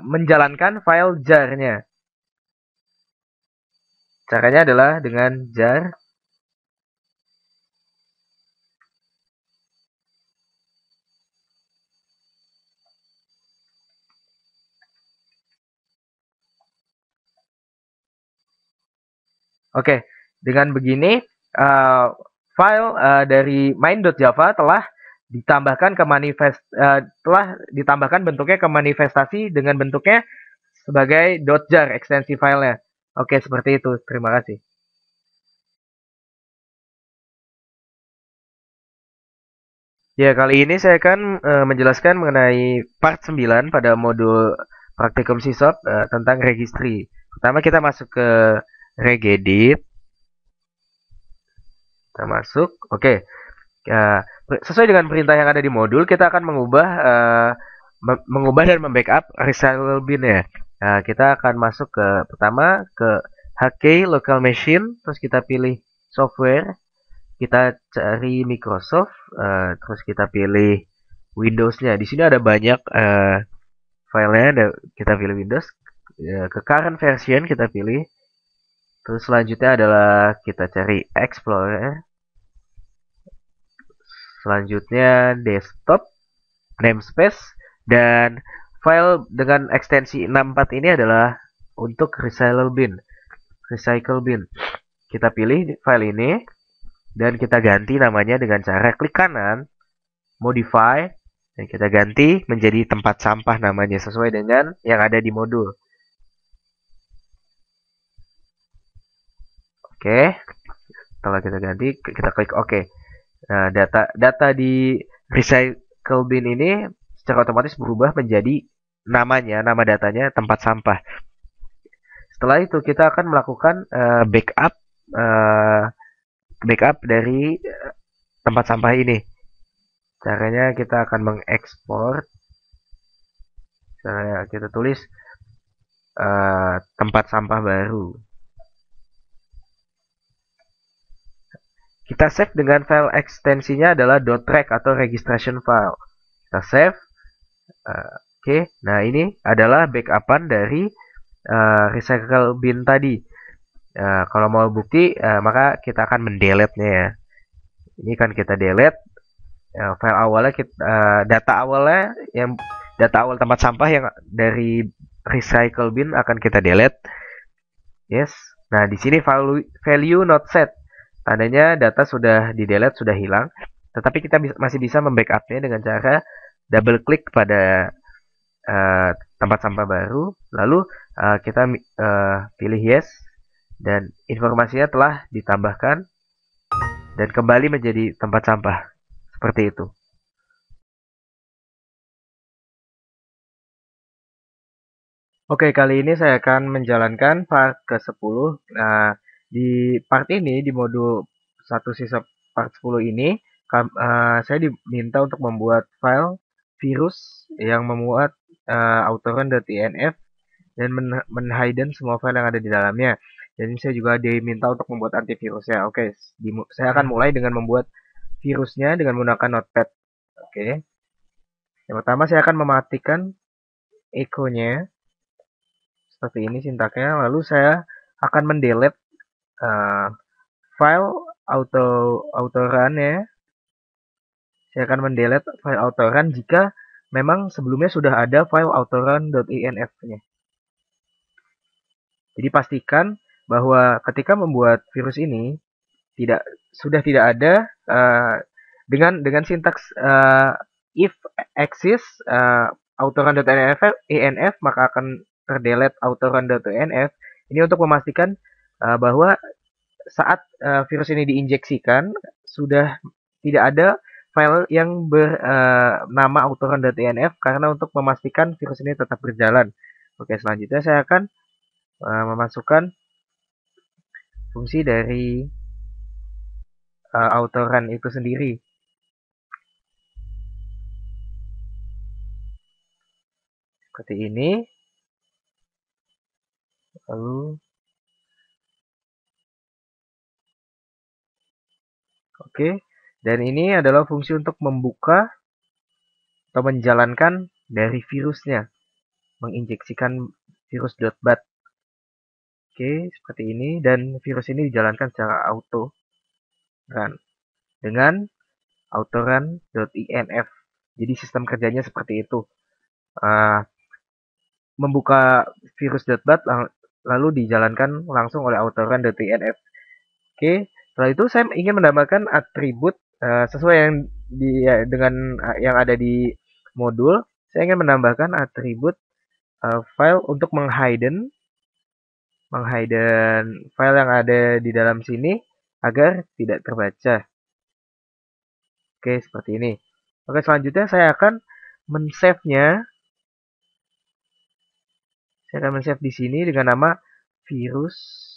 menjalankan file jar-nya. Caranya adalah dengan jar. Oke, dengan begini file dari main.java telah ditambahkan bentuknya ke manifestasi dengan bentuknya sebagai .jar ekstensi filenya. Oke, seperti itu. Terima kasih. Ya, kali ini saya akan menjelaskan mengenai part 9 pada modul praktikum SISOP tentang registry. Pertama kita masuk ke regedit. Kita masuk. Oke. Sesuai dengan perintah yang ada di modul, kita akan mengubah dan membackup resale bin ya. Kita akan masuk pertama ke HK local machine, terus kita pilih software, kita cari Microsoft, terus kita pilih Windows-nya. Di sini ada banyak filenya, kita pilih Windows, ke current version kita pilih, terus selanjutnya adalah kita cari Explorer. Selanjutnya desktop, namespace, dan file dengan ekstensi 64 ini adalah untuk recycle bin. Kita pilih file ini dan kita ganti namanya dengan cara klik kanan, modify, dan kita ganti menjadi tempat sampah namanya sesuai dengan yang ada di modul. Oke. Setelah kita ganti, kita klik OK. Nah, data di recycle bin ini secara otomatis berubah menjadi nama datanya tempat sampah. Setelah itu kita akan melakukan backup dari tempat sampah ini. Caranya kita akan mengekspor. Kita tulis tempat sampah baru. Kita save dengan file ekstensinya adalah .rec atau registration file. Kita save. Oke. Nah, ini adalah backupan dari recycle bin tadi. Kalau mau bukti, maka kita akan mendelete-nya ya. Ini kan kita delete. File awalnya data awal tempat sampah yang dari recycle bin akan kita delete. Yes. Nah, di sini value not set. Tandanya data sudah di delete, sudah hilang. Tetapi kita masih bisa membackup-nya dengan cara double klik pada tempat sampah baru. Lalu kita pilih yes. Dan informasinya telah ditambahkan dan kembali menjadi tempat sampah. Seperti itu. Oke, kali ini saya akan menjalankan part ke-10. Nah, di part ini, di modul 1 sisa part 10 ini, saya diminta untuk membuat file virus yang memuat autoren.inf dan menhidden semua file yang ada di dalamnya. Dan saya juga diminta untuk membuat antivirusnya. Oke, saya akan mulai dengan membuat virusnya dengan menggunakan Notepad. Oke. Yang pertama saya akan mematikan echo-nya. Seperti ini sintaknya. Lalu saya akan mendelete file autorun ya. Saya akan mendelete file autorun jika memang sebelumnya sudah ada file autorun.inf-nya. Jadi pastikan bahwa ketika membuat virus ini sudah tidak ada dengan sintaks if exists autorun.inf maka akan terdelete autorun.inf. Ini untuk memastikan bahwa saat virus ini diinjeksikan sudah tidak ada file yang bernama autorun.inf karena untuk memastikan virus ini tetap berjalan. Oke, selanjutnya saya akan memasukkan fungsi dari autorun itu sendiri. Seperti ini. Lalu oke, dan ini adalah fungsi untuk membuka atau menjalankan dari virusnya, menginjeksikan virus.bat. Oke, seperti ini, dan virus ini dijalankan secara auto run dengan autorun.inf. Jadi sistem kerjanya seperti itu. Membuka virus.bat lalu dijalankan langsung oleh autorun.inf. Oke, setelah itu saya ingin menambahkan atribut sesuai dengan yang ada di modul. Saya ingin menambahkan atribut file untuk menghidden file yang ada di dalam sini agar tidak terbaca. Oke, seperti ini. Oke, selanjutnya saya akan men-save-nya. Saya akan men-save di sini dengan nama virus.bat.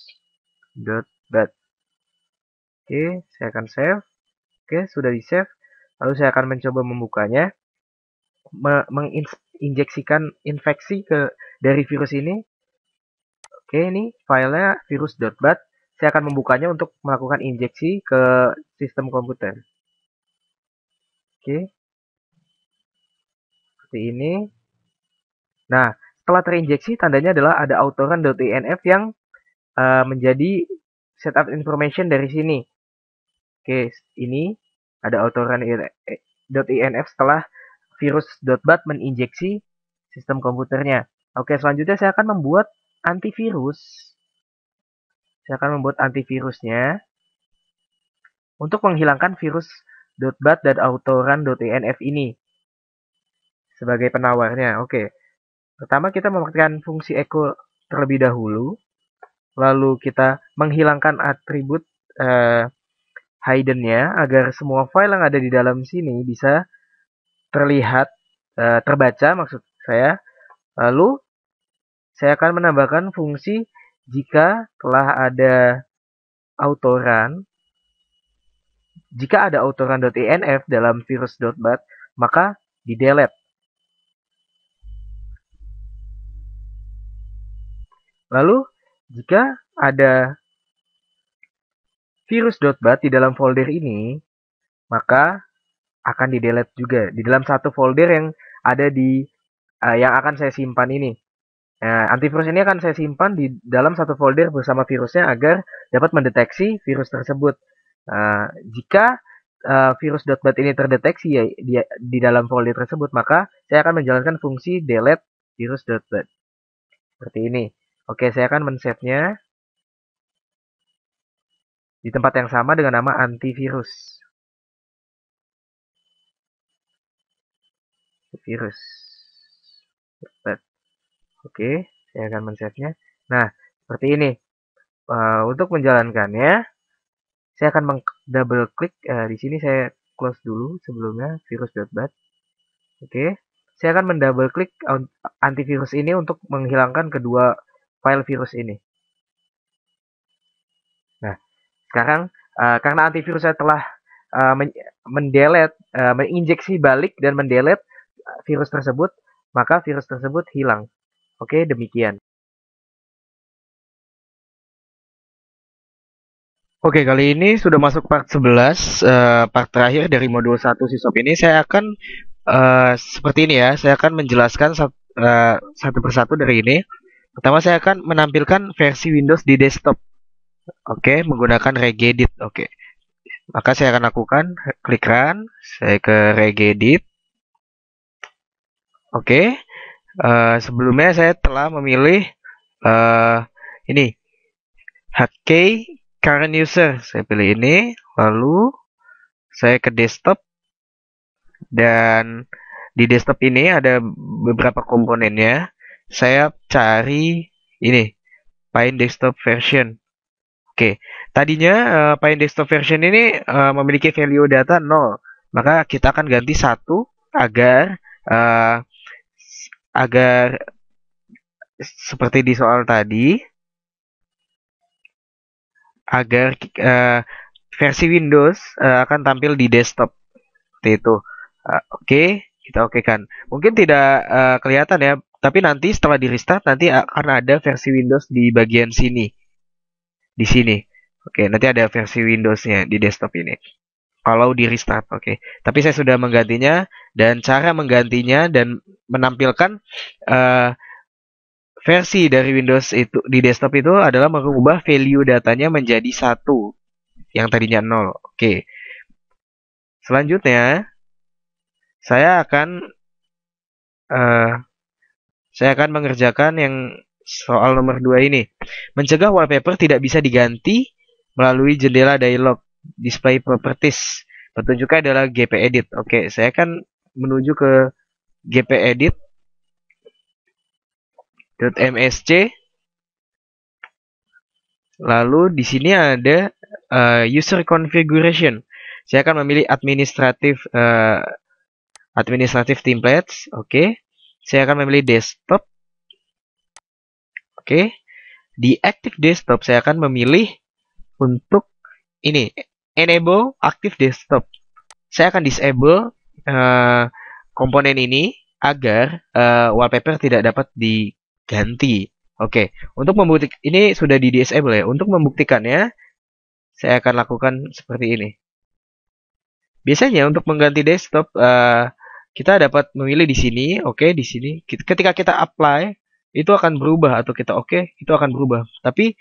Oke, saya akan save. Oke, sudah di-save. Lalu saya akan mencoba membukanya. Menginjeksikan infeksi dari virus ini. Oke, ini filenya virus.bat. Saya akan membukanya untuk melakukan injeksi ke sistem komputer. Oke. Seperti ini. Nah, setelah terinjeksi, tandanya adalah ada autorun.inf yang menjadi setup information dari sini. Oke, ini ada autorun.inf setelah virus.bat menginjeksi sistem komputernya. Oke, selanjutnya saya akan membuat antivirus. Saya akan membuat antivirusnya untuk menghilangkan virus.bat dan autorun.inf ini sebagai penawarnya. Oke, pertama kita memakai fungsi echo terlebih dahulu, lalu kita menghilangkan atribut hidden-nya agar semua file yang ada di dalam sini bisa terlihat, terbaca maksud saya. Lalu saya akan menambahkan fungsi jika telah ada autoran, jika ada autoran.inf dalam virus.bat, maka di delete. Lalu jika ada virus.bat di dalam folder ini, maka akan di delete juga di dalam satu folder yang ada di yang akan saya simpan ini. Nah, antivirus ini akan saya simpan di dalam satu folder bersama virusnya agar dapat mendeteksi virus tersebut. Jika virus.bat ini terdeteksi ya, di dalam folder tersebut, maka saya akan menjalankan fungsi delete virus.bat. Seperti ini. Oke, saya akan men-save-nya di tempat yang sama dengan nama antivirus. Virus. Oke, saya akan men-save-nya. Nah, seperti ini. Untuk menjalankannya, saya akan double klik di sini, saya close dulu sebelumnya virus.bat. Oke, saya akan mendouble klik antivirus ini untuk menghilangkan kedua file virus ini. Nah, sekarang karena antivirus saya telah mendelete, menginjeksi balik dan mendelete virus tersebut, maka virus tersebut hilang. Oke, demikian. Oke, kali ini sudah masuk part 11, part terakhir dari modul 1 SISOP ini. Saya akan seperti ini ya, saya akan menjelaskan satu persatu dari ini. Pertama, saya akan menampilkan versi Windows di desktop. Oke, menggunakan regedit. Oke, maka saya akan lakukan klik run, saya ke regedit. Oke, sebelumnya saya telah memilih ini hotkey current user, saya pilih ini, lalu saya ke desktop, dan di desktop ini ada beberapa komponennya. Saya cari ini Pine desktop version. Oke, tadinya Pine desktop version ini memiliki value data 0, maka kita akan ganti 1 agar seperti di soal tadi, agar versi Windows akan tampil di desktop seperti itu. Oke, kita okekan. Mungkin tidak kelihatan ya, tapi nanti setelah di restart nanti akan ada versi Windows di bagian sini, di sini. Oke, nanti ada versi Windowsnya di desktop ini kalau di restart. Oke, tapi saya sudah menggantinya, dan cara menggantinya dan menampilkan versi dari Windows itu di desktop itu adalah mengubah value datanya menjadi 1 yang tadinya 0. Oke. Selanjutnya saya akan mengerjakan yang soal nomor 2 ini. Mencegah wallpaper tidak bisa diganti melalui jendela dialog display properties. Petunjuknya adalah gpedit. Oke, saya akan menuju ke gpedit.msc. Lalu di sini ada user configuration. Saya akan memilih administrative templates. Oke. Saya akan memilih desktop. Oke. Di active desktop saya akan memilih untuk ini enable active desktop. Saya akan disable komponen ini agar wallpaper tidak dapat diganti. Oke, untuk membuktikan ini sudah di disable ya. Untuk membuktikannya, saya akan lakukan seperti ini. Biasanya untuk mengganti desktop, kita dapat memilih di sini, oke, di sini. Ketika kita apply, itu akan berubah, atau kita oke, itu akan berubah. Tapi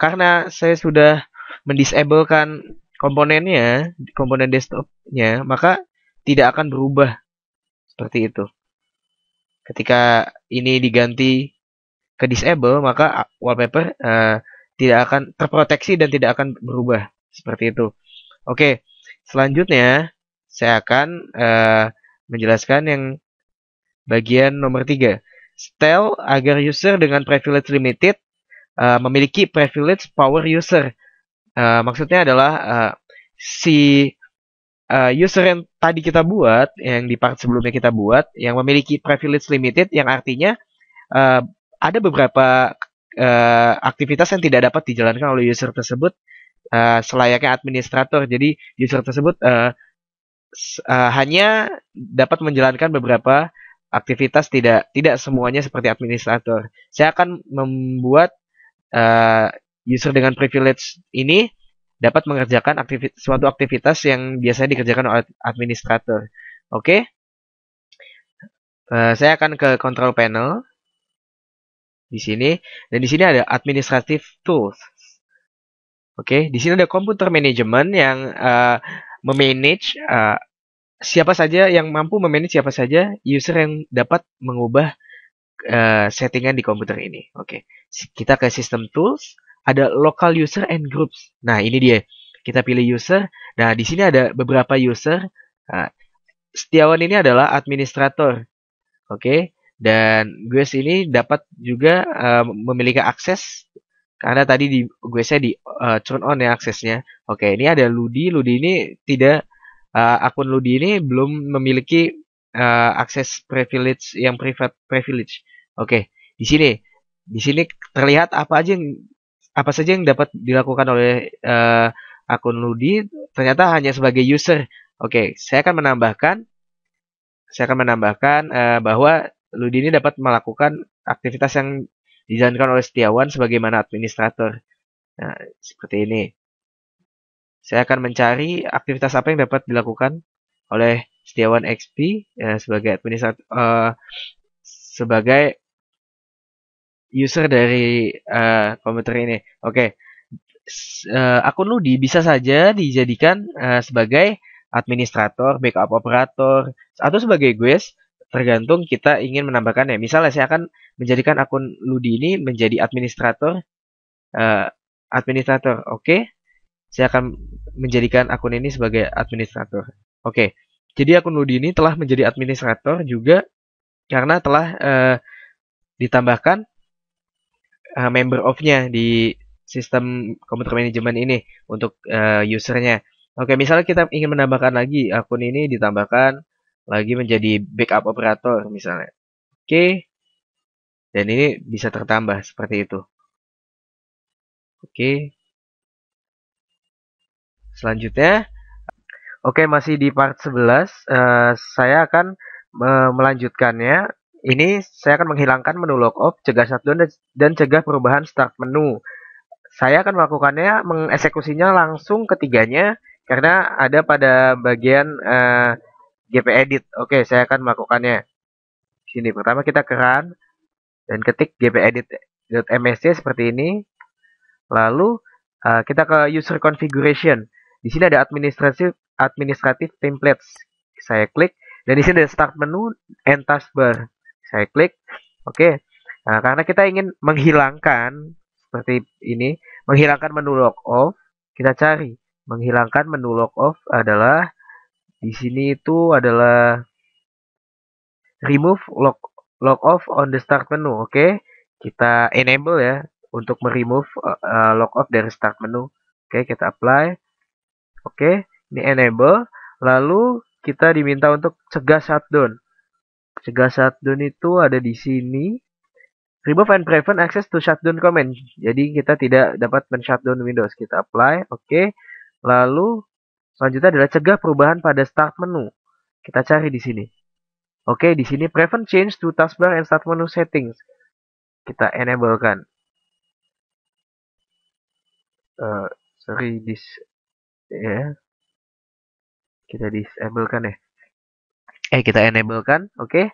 karena saya sudah mendisablekan komponennya, komponen desktopnya, maka tidak akan berubah seperti itu. Ketika ini diganti ke disable, maka wallpaper tidak akan terproteksi dan tidak akan berubah seperti itu. Oke, selanjutnya saya akan menjelaskan yang bagian nomor 3. Setel agar user dengan privilege limited memiliki privilege power user. Maksudnya adalah si user yang tadi kita buat, yang di part sebelumnya kita buat, yang memiliki privilege limited, yang artinya uh, ada beberapa aktivitas yang tidak dapat dijalankan oleh user tersebut selayaknya administrator. Jadi user tersebut hanya dapat menjalankan beberapa aktivitas, tidak semuanya seperti administrator. Saya akan membuat uh, user dengan privilege ini dapat mengerjakan suatu aktivitas yang biasanya dikerjakan oleh administrator. Oke, saya akan ke control panel di sini, dan di sini ada administrative tools. Oke, di sini ada computer management yang memanage siapa saja yang mampu memanage siapa saja user yang dapat mengubah settingan di komputer ini. Oke, kita ke system tools, ada local user and groups. Nah, ini dia. Kita pilih user. Nah, di sini ada beberapa user. Setiawan ini adalah administrator. Oke, dan gue ini dapat juga memiliki akses karena tadi di gue saya di turn on ya aksesnya. Oke, ini ada Ludi. Ludi ini tidak akun Ludi ini belum memiliki akses privilege yang private privilege. Oke, di sini terlihat apa saja yang dapat dilakukan oleh akun Ludi. Ternyata hanya sebagai user. Oke, saya akan menambahkan bahwa Ludi ini dapat melakukan aktivitas yang dijalankan oleh Setiawan sebagaimana administrator. Nah, seperti ini. Saya akan mencari aktivitas apa yang dapat dilakukan oleh Setiawan XP sebagai administrator, sebagai user dari komputer ini. Oke, akun Ludi bisa saja dijadikan sebagai administrator, backup operator, atau sebagai guest, tergantung kita ingin menambahkannya. Misalnya saya akan menjadikan akun Ludi ini menjadi administrator, Oke. Saya akan menjadikan akun ini sebagai administrator. Oke. Jadi akun Ludi ini telah menjadi administrator juga karena telah ditambahkan member of-nya di sistem komputer manajemen ini untuk usernya. Oke, misalnya kita ingin menambahkan lagi akun ini ditambahkan lagi menjadi backup operator misalnya. Oke, dan ini bisa tertambah seperti itu. Oke, selanjutnya, oke masih di part 11, saya akan melanjutkannya. Ini saya akan menghilangkan menu logout, cegah shutdown, dan cegah perubahan start menu. Saya akan melakukannya, mengeksekusinya langsung ketiganya karena ada pada bagian GP edit. Oke, saya akan melakukannya. Sini pertama kita ke run dan ketik gpedit.msc seperti ini. Lalu kita ke user configuration. Di sini ada administrative templates. Saya klik dan di sini ada start menu and taskbar. Saya klik. Oke. Nah, karena kita ingin menghilangkan seperti ini, menghilangkan menu log off, kita cari. Menghilangkan menu log off adalah di sini itu adalah remove log off on the start menu. Oke. Kita enable ya untuk meremove log off dari start menu. Oke, kita apply. Oke, ini enable. Lalu kita diminta untuk cegah shutdown. Cegah shutdown itu ada di sini. Remove and prevent access to shutdown command. Jadi kita tidak dapat men-shutdown Windows. Kita apply. Oke. Lalu selanjutnya adalah cegah perubahan pada start menu. Kita cari di sini. Oke, di sini prevent change to taskbar and start menu settings. Kita enable kan. Sorry, ya. Kita disable kan ya. Kita enable kan. Oke.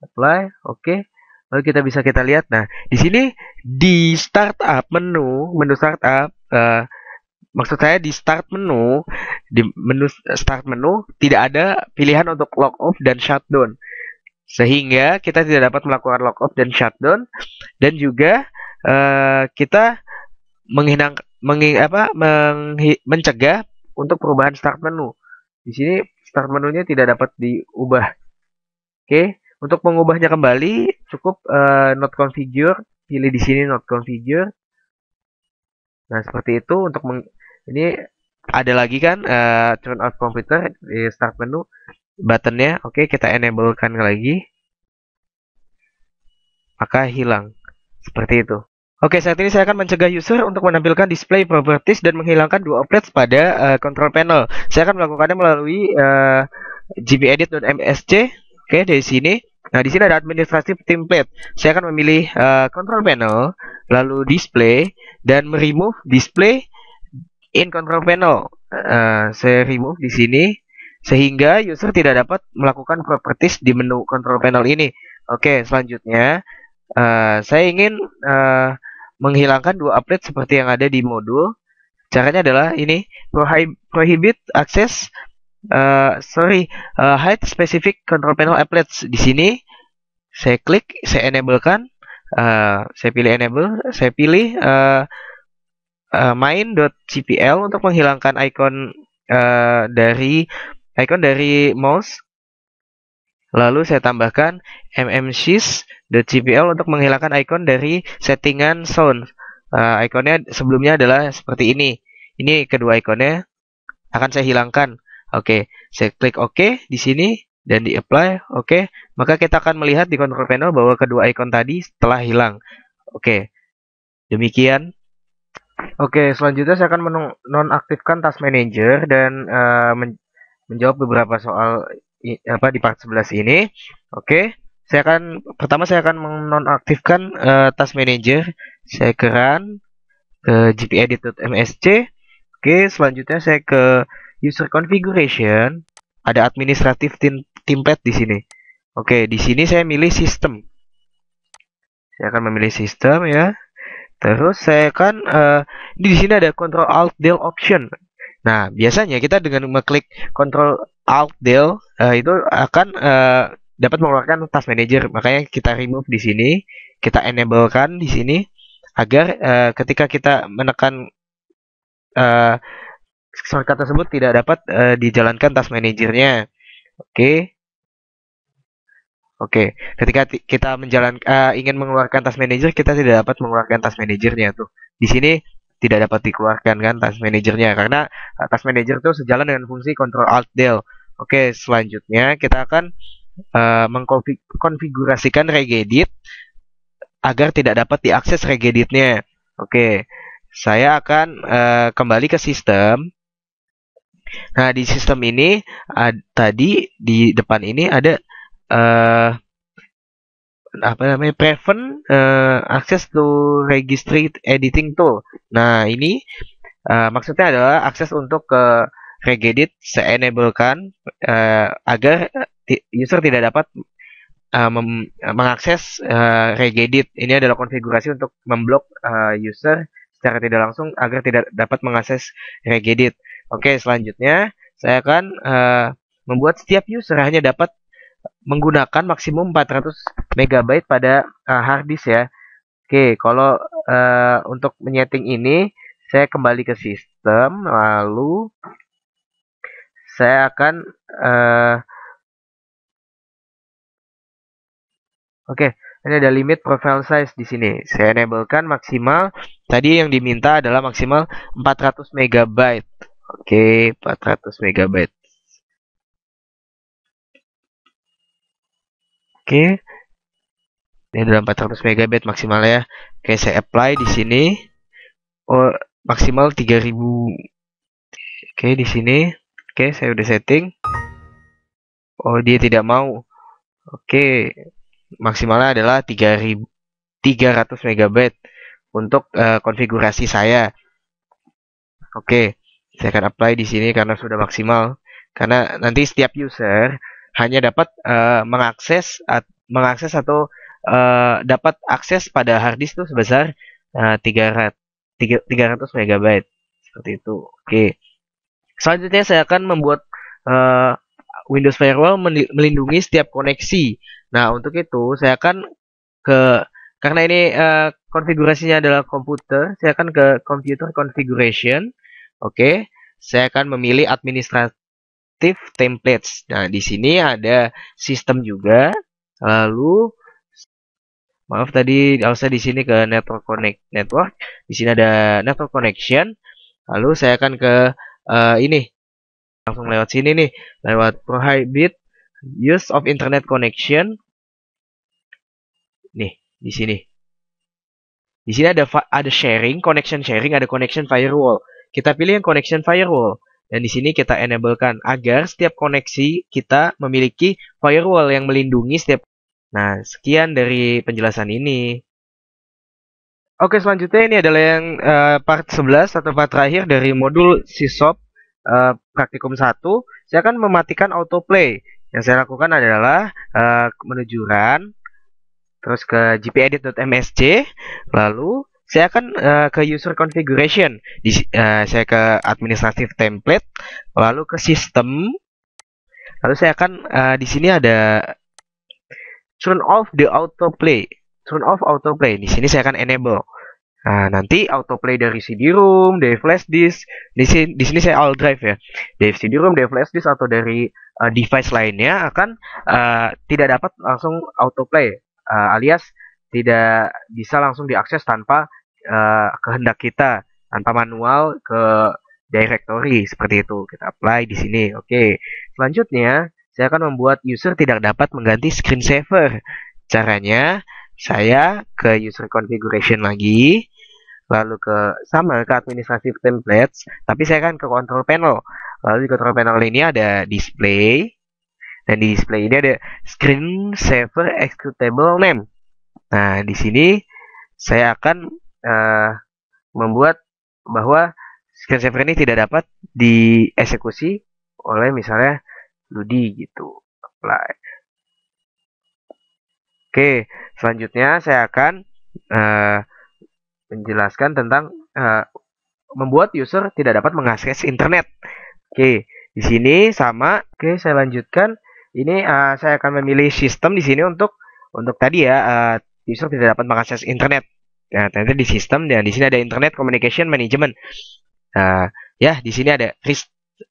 Apply. Oke. Lalu kita lihat. Nah, di sini di startup menu startup, maksud saya di menu start menu tidak ada pilihan untuk log off dan shutdown, sehingga kita tidak dapat melakukan log off dan shutdown, dan juga kita mencegah untuk perubahan start menu. Di sini start menunya tidak dapat diubah. Oke. Untuk mengubahnya kembali, cukup not configure, pilih di sini not configure. Nah, seperti itu untuk Ini ada lagi kan turn off computer di start menu buttonnya. Oke, kita enable kan lagi, maka hilang seperti itu. Oke, saat ini saya akan mencegah user untuk menampilkan display properties dan menghilangkan dua objek pada control panel. Saya akan melakukannya melalui gpedit.msc. Oke, dari sini. Nah, di sini ada administrative template. Saya akan memilih control panel, lalu display, dan remove display in control panel. Saya remove di sini sehingga user tidak dapat melakukan properties di menu control panel ini. Oke, selanjutnya saya ingin menghilangkan dua update seperti yang ada di modul. Caranya adalah ini, prohibit access hide specific control panel applets. Di sini saya klik, saya enablekan, saya pilih enable, saya pilih main.cpl untuk menghilangkan dari mouse. Lalu saya tambahkan mmsys.cpl untuk menghilangkan icon dari settingan sound. Ikonnya sebelumnya adalah seperti ini. Ini kedua ikonnya akan saya hilangkan. Oke, saya klik OK di sini dan di apply. Oke, maka kita akan melihat di control panel bahwa kedua ikon tadi telah hilang. Oke, demikian. Oke, selanjutnya saya akan menonaktifkan task manager dan menjawab beberapa soal di part 11 ini. Oke, saya akan menonaktifkan task manager. Saya ke run ke gpedit.msc. Oke, selanjutnya saya ke user configuration. Ada administrative template di sini. Oke, di sini saya milih sistem. Saya akan memilih sistem ya. Terus saya akan di sini ada Control Alt Del option. Nah, biasanya kita dengan mengklik Control Alt Del itu akan dapat mengeluarkan task manager. Makanya kita remove di sini, kita enablekan di sini agar ketika kita menekan shortcut tersebut tidak dapat dijalankan task manajernya. Oke. Oke, ketika kita ingin mengeluarkan task manager, kita tidak dapat mengeluarkan task manajernya tuh. Di sini tidak dapat dikeluarkan kan task manajernya karena task manager itu sejalan dengan fungsi Control Alt Del. Oke, selanjutnya kita akan mengkonfigurasikan regedit agar tidak dapat diakses regeditnya. Oke, saya akan kembali ke sistem. Nah, di sistem ini tadi di depan ini ada prevent access to registry editing tool. Nah, ini maksudnya adalah akses untuk ke regedit saya enablekan agar user tidak dapat mengakses regedit. Ini adalah konfigurasi untuk memblok user secara tidak langsung agar tidak dapat mengakses regedit. Oke, selanjutnya saya akan membuat setiap user hanya dapat menggunakan maksimum 400 MB pada hard disk ya. Oke, kalau untuk menyeting ini saya kembali ke sistem, lalu saya akan oke, ini ada limit profile size di sini. Saya enablekan maksimal. Tadi yang diminta adalah maksimal 400 MB. Oke, 400 MB. Oke. Ini adalah 400 MB maksimal ya. Oke, saya apply di sini. Oh, maksimal 3000. Oke, di sini. Oke, saya udah setting. Oh, dia tidak mau. Oke, maksimalnya adalah 300 MB untuk konfigurasi saya. Oke, saya akan apply di sini karena sudah maksimal. Karena nanti setiap user hanya dapat mengakses atau dapat akses pada hard disk itu sebesar 300 MB seperti itu. Oke. Selanjutnya saya akan membuat Windows Firewall melindungi setiap koneksi. Nah, untuk itu saya akan karena ini konfigurasinya adalah komputer, saya akan ke Computer Configuration. Oke, saya akan memilih Administrative Templates. Nah, di sini ada sistem juga. Lalu maaf tadi harusnya di sini ke Network. Di sini ada Network Connection. Lalu saya akan ke ini, langsung lewat sini nih, lewat prohibit use of internet connection. Nih, di sini. Di sini ada sharing, connection sharing, ada connection firewall. Kita pilih yang connection firewall. Dan di sini kita enablekan agar setiap koneksi kita memiliki firewall yang melindungi setiap. Nah, sekian dari penjelasan ini. Oke, selanjutnya ini adalah yang part 11 atau part terakhir dari modul SysOp praktikum 1. Saya akan mematikan autoplay. Yang saya lakukan adalah menuju run, terus ke gpedit.msc, lalu saya akan ke user configuration. Saya ke administrative template, lalu ke system, lalu saya akan di sini ada turn off the autoplay. Turn off autoplay. Di sini saya akan enable. Nah, nanti autoplay dari CD-ROM, dari flash disk, di sini saya all drive ya. Dari CD-ROM, dari flash disk atau dari device lainnya akan tidak dapat langsung autoplay, alias tidak bisa langsung diakses tanpa kehendak kita, tanpa manual ke directory seperti itu. Kita apply di sini. Oke. Selanjutnya, saya akan membuat user tidak dapat mengganti screensaver. Caranya, saya ke user configuration lagi, lalu sama ke administrative templates, tapi saya akan ke control panel. Lalu di control panel ini ada display, dan di display ini ada screensaver executable name. Nah, di sini saya akan membuat bahwa screensaver ini tidak dapat dieksekusi oleh misalnya Ludi gitu. Apply. Oke, selanjutnya saya akan menjelaskan tentang membuat user tidak dapat mengakses internet. Oke, di sini sama. Oke, saya lanjutkan. Ini saya akan memilih sistem di sini untuk tadi ya, user tidak dapat mengakses internet. Nah, ternyata di sistem dan di sini ada internet communication management. Ya, di sini ada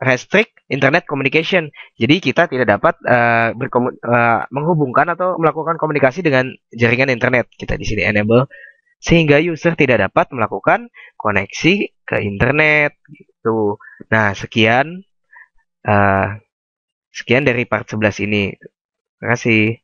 restrict internet communication. Jadi kita tidak dapat menghubungkan atau melakukan komunikasi dengan jaringan internet. Kita di sini enable sehingga user tidak dapat melakukan koneksi ke internet gitu. Nah, sekian dari part 11 ini. Terima kasih.